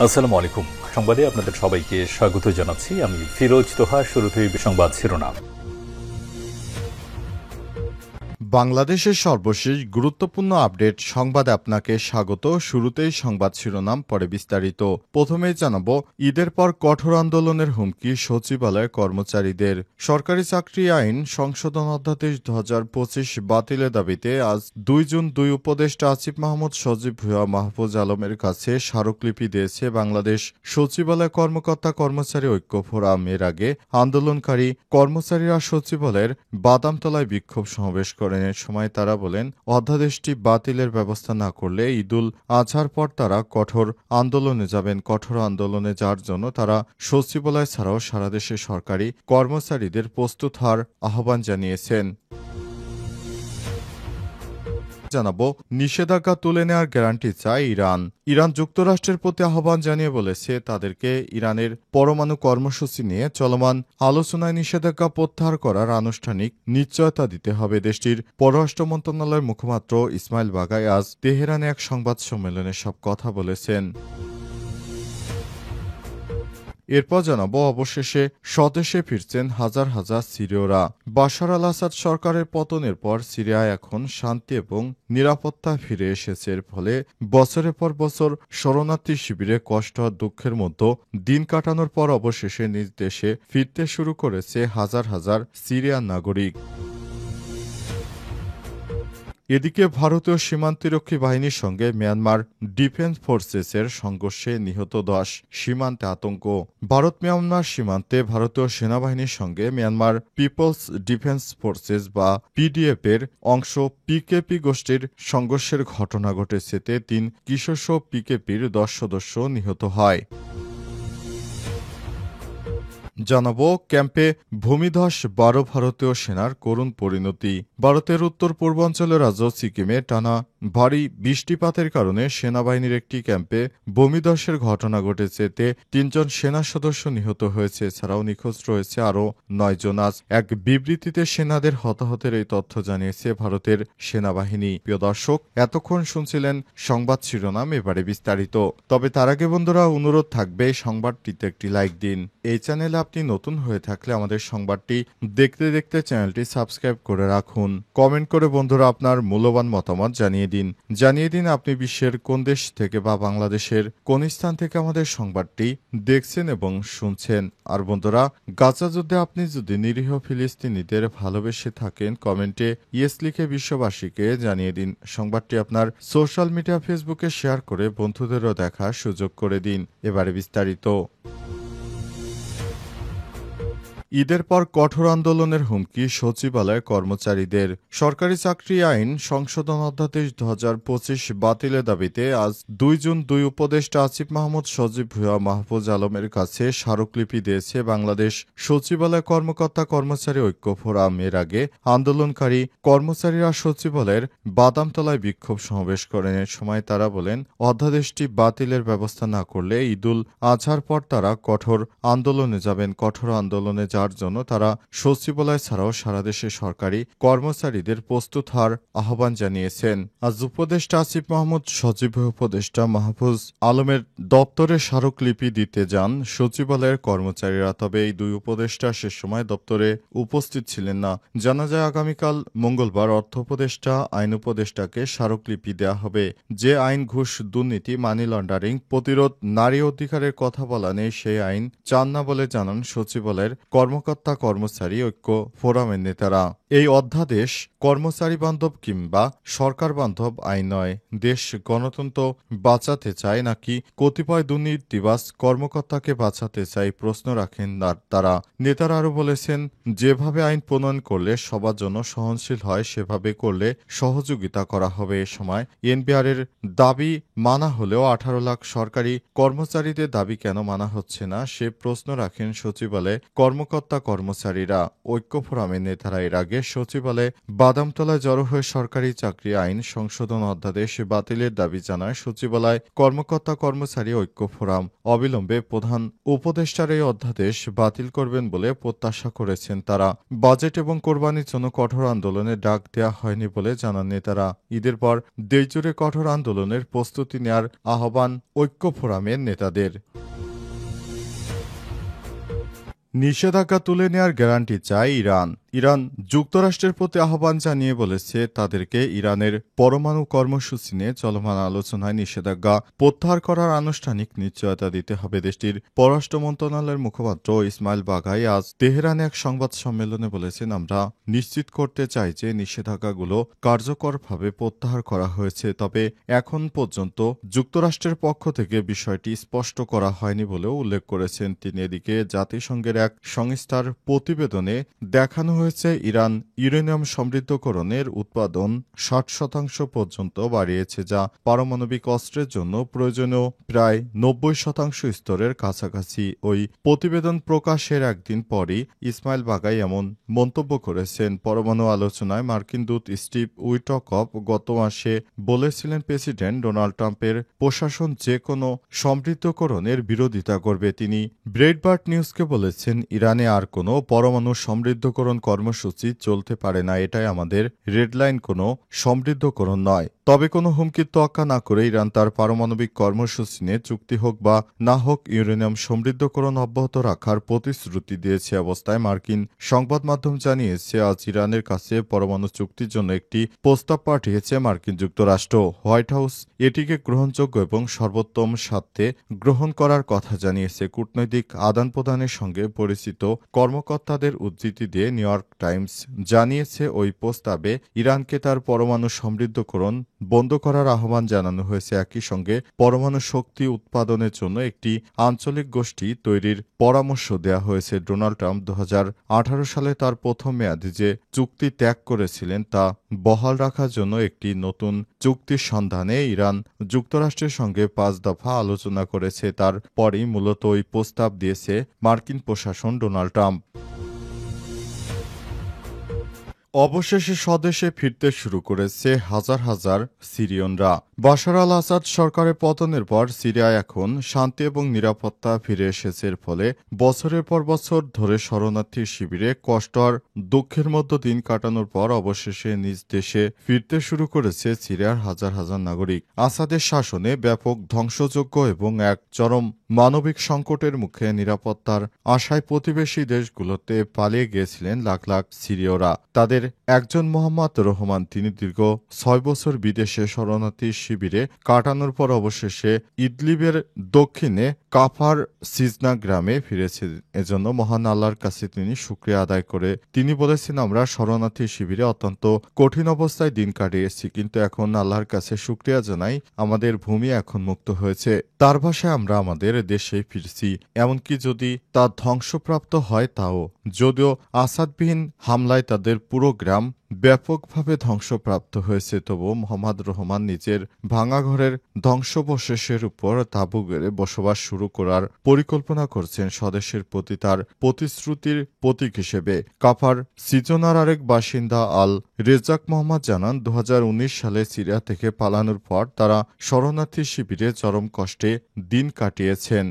আসসালামু আলাইকুম। সংবাদে আপনাদের সবাইকে স্বাগত জানাচ্ছি। আমি ফিরোজ তোহা। শুরুতেই সংবাদ শিরোনাম। বাংলাদেশের সর্বশেষ গুরুত্বপূর্ণ আপডেট সংবাদে আপনাকে স্বাগত। শুরুতেই সংবাদ শিরোনাম, পরে বিস্তারিত। প্রথমেই জানাবো, ঈদের পর কঠোর আন্দোলনের হুমকি সচিবালয়ের কর্মচারীদের। সরকারি চাকরি আইন সংশোধন অধ্যাদেশ 2025 বাতিলের দাবিতে আজ 2 জুন 2 উপদেষ্টা আসিফ মাহমুদ, সজীব ভুঁইয়া, মাহফুজ আলমের কাছে স্মারকলিপি দিয়েছে বাংলাদেশ সচিবালয় কর্মকর্তা কর্মচারী ঐক্য ফোরাম। এর আগে আন্দোলনকারী কর্মচারীরা সচিবালয়ের বাদামতলায় বিক্ষোভ সমাবেশ করেন। সময় তারা বলেন, অধ্যাদেশটি বাতিলের ব্যবস্থা না করলে ঈদুল আজহার পর তারা কঠোর আন্দোলনে যাবেন। কঠোর আন্দোলনে যাওয়ার জন্য তারা সচিবালয় ছাড়াও সারা দেশে সরকারি কর্মচারীদের প্রস্তুত হওয়ার আহ্বান জানিয়েছেন। জানাবো, নিষেধাজ্ঞা তুলে নেওয়ার গ্যারান্টি চায় ইরান। ইরান যুক্তরাষ্ট্রের প্রতি আহ্বান জানিয়ে বলেছে, তাদেরকে ইরানের পরমাণু কর্মসূচি নিয়ে চলমান আলোচনায় নিষেধাজ্ঞা প্রত্যাহার করার আনুষ্ঠানিক নিশ্চয়তা দিতে হবে। দেশটির পররাষ্ট্র মন্ত্রণালয়ের মুখপাত্র ইসমাইল বাগাই আজ তেহরানে এক সংবাদ সম্মেলনে সব কথা বলেছেন। এরপর জানাবো, অবশেষে স্বদেশে ফিরছেন হাজার হাজার সিরীয়রা। বাশার আল আসাদ সরকারের পতনের পর সিরিয়ায় এখন শান্তি এবং নিরাপত্তা ফিরে এসেছে। এর ফলে বছরের পর বছর শরণার্থী শিবিরে কষ্ট আর দুঃখের মধ্যে দিন কাটানোর পর অবশেষে নিজ দেশে ফিরতে শুরু করেছে হাজার হাজার সিরিয়ান নাগরিক। এদিকে ভারতীয় সীমান্তরক্ষী বাহিনীর সঙ্গে মিয়ানমার ডিফেন্স ফোর্সেসের সংঘর্ষে নিহত 10, সীমান্তে আতঙ্ক। ভারত মিয়ানমার সীমান্তে ভারতীয় সেনাবাহিনীর সঙ্গে মিয়ানমার পিপলস ডিফেন্স ফোর্সেস বা পিডিএফ এর অংশ পিকেপি গোষ্ঠীর সংঘর্ষের ঘটনা ঘটেছে। 3 কিশোর পিকেপির 10 সদস্য নিহত হয়। জানাবো, ক্যাম্পে ভূমিধস 12 ভারতীয় সেনার করুণ পরিণতি। ভারতের উত্তর পূর্বাঞ্চলের রাজ্য সিকিমে টানা ভারী বৃষ্টিপাতের কারণে সেনাবাহিনীর একটি ক্যাম্পে ভূমিধসের ঘটনা ঘটেছে। 3 জন সেনা সদস্য নিহত হয়েছে। এছাড়াও নিখোঁজ রয়েছে আরও 9 জন। আজ এক বিবৃতিতে সেনাদের হতাহতের এই তথ্য জানিয়েছে ভারতের সেনাবাহিনী। প্রিয় দর্শক, এতক্ষণ শুনছিলেন সংবাদ শিরোনাম, এবারে বিস্তারিত। তবে তার আগে বন্ধুরা, অনুরোধ থাকবে সংবাদটিতে একটি লাইক দিন। এই চ্যানেলে আপনি নতুন হয়ে থাকলে আমাদের সংবাদটি দেখতে দেখতে চ্যানেলটি সাবস্ক্রাইব করে রাখুন। কমেন্ট করে বন্ধুরা আপনার মূল্যবান মতামত জানিয়ে দিন আপনি বিশ্বের কোন দেশ থেকে বা বাংলাদেশের কোন স্থান থেকে আমাদের সংবাদটি দেখছেন এবং শুনছেন। আর বন্ধুরা, গাজা যুদ্ধে আপনি যদি নিরীহ ফিলিস্তিনিদের ভালোবেসে থাকেন, কমেন্টে ইয়েস লিখে বিশ্ববাসীকে জানিয়ে দিন। সংবাদটি আপনার সোশ্যাল মিডিয়া ফেসবুকে শেয়ার করে বন্ধুদেরও দেখার সুযোগ করে দিন। এবারে বিস্তারিত। ঈদের পর কঠোর আন্দোলনের হুমকি সচিবালয়ের কর্মচারীদের। সরকারি চাকরি আইন সংশোধন অধ্যাদেশ 2025 বাতিলের দাবিতে আজ 2 জুন 2 উপদেষ্টা আসিফ মাহমুদ, সজীব ভুঁইয়া, মাহফুজ আলমের কাছে স্মারকলিপি দিয়েছে বাংলাদেশ সচিবালয় কর্মকর্তা কর্মচারী ঐক্য ফোরাম। এর আগে আন্দোলনকারী কর্মচারীরা সচিবালয়ের বাদামতলায় বিক্ষোভ সমাবেশ করেন। এর সময় তারা বলেন, অধ্যাদেশটি বাতিলের ব্যবস্থা না করলে ঈদুল আজহার পর তারা কঠোর আন্দোলনে যাবেন। কঠোর আন্দোলনে যার জন্য তারা সচিবালয় ছাড়াও সারা দেশে সরকারি কর্মচারীদের প্রস্তুত হওয়ার আহ্বান জানিয়েছেন। আজ উপদেষ্টা আসিফ মাহমুদ, সচিব উপদেষ্টা মাহফুজ আলমের দপ্তরে স্মারকলিপি দিতে যান সচিবালয়ের কর্মচারীরা। তবে এই 2 উপদেষ্টা সে সময় দপ্তরে উপস্থিত ছিলেন না। জানা যায়, আগামীকাল মঙ্গলবার অর্থ উপদেষ্টা, আইন উপদেষ্টাকে স্মারকলিপি দেওয়া হবে। যে আইন ঘুষ, দুর্নীতি, মানি লন্ডারিং প্রতিরোধ, নারী অধিকারের কথা বলা নেই, সেই আইন চান না বলে জানান সচিবালয়ের কর্মকর্তা কর্মচারী ঐক্য ফোরামের নেতারা। এই অধ্যাদেশ কর্মচারী বান্ধব কিংবা সরকার বান্ধব আইন নয়। দেশ গণতন্ত্র বাঁচাতে চায় নাকি কতিপয় দুর্নীতিবাজ কর্মকর্তাকে বাঁচাতে চায়, প্রশ্ন রাখেন তারা। নেতারা আরও বলেছেন, যেভাবে আইন প্রণয়ন করলে সবার জন্য সহনশীল হয় সেভাবে করলে সহযোগিতা করা হবে। এ সময় এনবিআরের দাবি মানা হলেও 18 লাখ সরকারি কর্মচারীদের দাবি কেন মানা হচ্ছে না সে প্রশ্ন রাখেন সচিবালয়ে কর্মকর্তা কর্মচারীরা। ঐক্য ফোরামের নেতারা এর আগে আগে সচিবালয়ে বাদামতলায় জড়ো হয়ে সরকারি চাকরি আইন সংশোধন অধ্যাদেশ বাতিলের দাবি জানায় সচিবালয় কর্মকর্তা কর্মচারী ঐক্য ফোরাম। অবিলম্বে প্রধান উপদেষ্টার এই অধ্যাদেশ বাতিল করবেন বলে প্রত্যাশা করেছেন তারা। বাজেট এবং কোরবানির জন্য কঠোর আন্দোলনের ডাক দেওয়া হয়নি বলে জানান নেতারা। ঈদের পর দেশজুড়ে কঠোর আন্দোলনের প্রস্তুতি নেয়ার আহ্বান ঐক্য ফোরামের নেতাদের। নিষেধাজ্ঞা তুলে নেয়ার গ্যারান্টি চায় ইরান। ইরান যুক্তরাষ্ট্রের প্রতি আহ্বান জানিয়ে বলেছে তাদেরকে ইরানের পরমাণু কর্মসূচি নিয়ে চলমান আলোচনায় নিষেধাজ্ঞা প্রত্যাহার করার আনুষ্ঠানিক নিশ্চয়তা দিতে হবে। দেশটির পররাষ্ট্র মন্ত্রণালয়ের মুখপাত্র ইসমাইল বাঘাই আজ তেহরানে এক সংবাদ সম্মেলনে বলেছেন, আমরা নিশ্চিত করতে চাই যে নিষেধাজ্ঞাগুলো কার্যকরভাবে প্রত্যাহার করা হয়েছে, তবে এখন পর্যন্ত যুক্তরাষ্ট্রের পক্ষ থেকে বিষয়টি স্পষ্ট করা হয়নি বলেও উল্লেখ করেছেন তিনি। এদিকে জাতিসংঘের এক সংস্থার প্রতিবেদনে দেখানো হয়েছে ইরান ইউরেনিয়াম সমৃদ্ধকরণের উৎপাদন ৬০% পর্যন্ত বাড়িয়েছে, যা পারমাণবিক অস্ত্রের জন্য প্রয়োজনীয় প্রায় ৯০% স্তরের কাছাকাছি। ওই প্রতিবেদন প্রকাশের একদিন পরই ইসমাইল বাগাই এমন মন্তব্য করেছেন। পরমাণু আলোচনায় মার্কিন দূত স্টিভ উইটকফ গত মাসে বলেছিলেন প্রেসিডেন্ট ডোনাল্ড ট্রাম্পের প্রশাসন যে কোনো সমৃদ্ধকরণের বিরোধিতা করবে। তিনি ব্রেডবার্ট নিউজকে বলেছেন, ইরানে আর কোনো পরমাণু সমৃদ্ধকরণ কর্মসূচি চলতে পারে না, এটাই আমাদের রেডলাইন, কোনো সমৃদ্ধকরণ নয়। তবে কোনো হুমকির তোয়াক্কা না করে ইরান তার পারমাণবিক কর্মসূচি নিয়ে চুক্তি হোক বা না হোক ইউরেনিয়াম সমৃদ্ধকরণ অব্যাহত রাখার প্রতিশ্রুতি দিয়েছে। অবস্থায় মার্কিন সংবাদ মাধ্যম জানিয়েছে আজ ইরানের কাছে পরমাণু চুক্তির জন্য একটি প্রস্তাব পাঠিয়েছে মার্কিন যুক্তরাষ্ট্র। হোয়াইট হাউস এটিকে গ্রহণযোগ্য এবং সর্বোত্তম স্বার্থে গ্রহণ করার কথা জানিয়েছে। কূটনৈতিক আদান প্রদানের সঙ্গে পরিচিত কর্মকর্তাদের উদ্ধৃতি দিয়ে নিউ ইয়র্ক টাইমস জানিয়েছে ওই প্রস্তাবে ইরানকে তার পরমাণু সমৃদ্ধকরণ বন্ধ করার আহ্বান জানানো হয়েছে। একই সঙ্গে পরমাণু শক্তি উৎপাদনের জন্য একটি আঞ্চলিক গোষ্ঠী তৈরির পরামর্শ দেওয়া হয়েছে। ডোনাল্ড ট্রাম্প ২০১৮ সালে তার প্রথম মেয়াদে যে চুক্তি ত্যাগ করেছিলেন তা বহাল রাখার জন্য একটি নতুন চুক্তির সন্ধানে ইরান যুক্তরাষ্ট্রের সঙ্গে ৫ দফা আলোচনা করেছে। তারপরই মূলত ওই প্রস্তাব দিয়েছে মার্কিন প্রশাসন ডোনাল্ড ট্রাম্প। অবশেষে স্বদেশে ফিরতে শুরু করেছে হাজার হাজার সিরিয়ানরা। বাশার আল আসাদ সরকারের পতনের পর সিরিয়ায় এখন শান্তি এবং নিরাপত্তা ফিরে এসেছে। এর ফলে বছরের পর বছর ধরে শরণার্থী শিবিরে কষ্ট আর দুঃখের মধ্যে দিন কাটানোর পর অবশেষে নিজ দেশে ফিরতে শুরু করেছে সিরিয়ার হাজার হাজার নাগরিক। আসাদের শাসনে ব্যাপক ধ্বংসযজ্ঞ এবং এক চরম মানবিক সংকটের মুখে নিরাপত্তার আশায় প্রতিবেশী দেশগুলোতে পালিয়ে গিয়েছিলেন লাখ লাখ সিরীয়রা। তাদের একজন মোহাম্মদ রহমান, তিনি দীর্ঘ ৬ বছর বিদেশে শরণার্থী শিবিরে কাটানোর পর অবশেষে ইদলিবের দক্ষিণে কাফার সিজনা গ্রামে ফিরেছেন। এজন্য মহান আল্লাহর কাছে তিনি শুকরিয়া আদায় করে তিনি বলেছেন, আমরা শরণার্থী শিবিরে অত্যন্ত কঠিন অবস্থায় দিন কাটিয়েছি, কিন্তু এখন আল্লাহর কাছে শুকরিয়া জানাই, আমাদের ভূমি এখন মুক্ত হয়েছে। তার ভাষায় আমরা আমাদের দেশে ফিরছি, এমনকি যদি তা ধ্বংসপ্রাপ্ত হয় তাও। যদিও আসাদবিহীন হামলায় তাদের পুরো গ্রাম ব্যাপকভাবে ধ্বংসপ্রাপ্ত হয়েছে, তবু মোহাম্মদ রহমান নিজের ভাঙা ঘরের ধ্বংসাবশেষের উপর তাঁবু গেড়ে বসবাস শুরু করার পরিকল্পনা করছেন স্বদেশের প্রতি তার প্রতিশ্রুতির প্রতীক হিসেবে। কাফার সিজনার আরেক বাসিন্দা আল রেজাক মোহাম্মদ জানান, ২০১৯ সালে সিরিয়া থেকে পালানোর পর তারা শরণার্থী শিবিরে চরম কষ্টে দিন কাটিয়েছেন।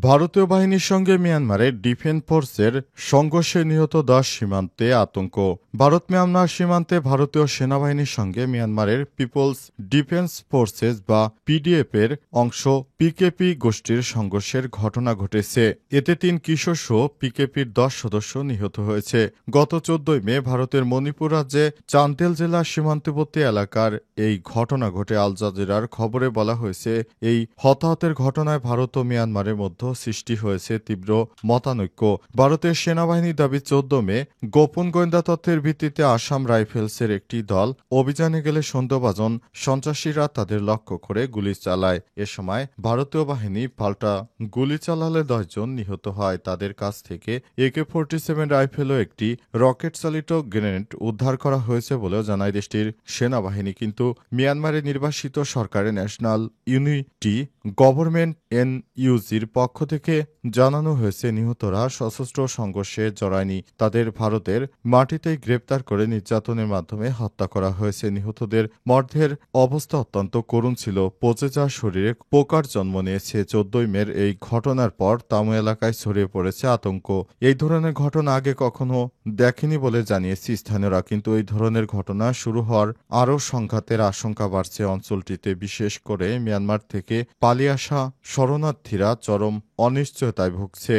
ভারতীয় বাহিনীর সঙ্গে মিয়ানমারের ডিফেন্স ফোর্সের সংঘর্ষে নিহত ১০ সীমান্তে আতঙ্ক। ভারত মিয়ানমার সীমান্তে ভারতীয় সেনাবাহিনীর সঙ্গে মিয়ানমারের পিপলস ডিফেন্স ফোর্সেস বা পিডিএফ এর অংশ পিকেপি গোষ্ঠীর সংঘর্ষের ঘটনা ঘটেছে। এতে ৩ কিশোরসহ পিকেপির ১০ সদস্য নিহত হয়েছে। গত ১৪ মে ভারতের মণিপুর রাজ্যে চান্দেল জেলার সীমান্তবর্তী এলাকার এই ঘটনা ঘটে। আল জাজিরার খবরে বলা হয়েছে, এই হতাহতের ঘটনায় ভারত ও মিয়ানমারের মধ্যে সৃষ্টি হয়েছে তীব্র মতানৈক্য। ভারতের সেনাবাহিনীর দাবি, ১৪ মে গোপন গোয়েন্দা তথ্যের ভিত্তিতে আসাম রাইফেলসের একটি দল অভিযানে গেলে সন্দেহভাজন সন্ত্রাসীরা তাদের লক্ষ্য করে গুলি চালায়। এ সময় ভারতীয় বাহিনী পাল্টা গুলি চালালে ১০ জন নিহত হয়। তাদের কাছ থেকে AK-47 রাইফেল ও একটি রকেট চালিত গ্রেনেড উদ্ধার করা হয়েছে বলেও জানায় দেশটির সেনাবাহিনী। কিন্তু মিয়ানমারের নির্বাসিত সরকারের ন্যাশনাল ইউনিটি গভর্নমেন্ট NUGর পক্ষ পক্ষ থেকে জানানো হয়েছে নিহতরা সশস্ত্র সংঘর্ষে জড়ায়নি, তাদের ভারতের মাটিতেই গ্রেপ্তার করে নির্যাতনের মাধ্যমে হত্যা করা হয়েছে। নিহতদের মর্ধের অবস্থা অত্যন্ত করুণ ছিল, পচে যাওয়া শরীরে পোকার জন্ম নিয়েছে। 14 মের এই ঘটনার পর তামু এলাকায় ছড়িয়ে পড়েছে আতঙ্ক। এই ধরনের ঘটনা আগে কখনো দেখেনি বলে জানিয়েছে স্থানীয়রা, কিন্তু এই ধরনের ঘটনা শুরু হওয়ার আরও সংঘাতের আশঙ্কা বাড়ছে অঞ্চলটিতে। বিশেষ করে মিয়ানমার থেকে পালিয়ে আসা শরণার্থীরা চরম অনিশ্চয়তায় ভুগছে।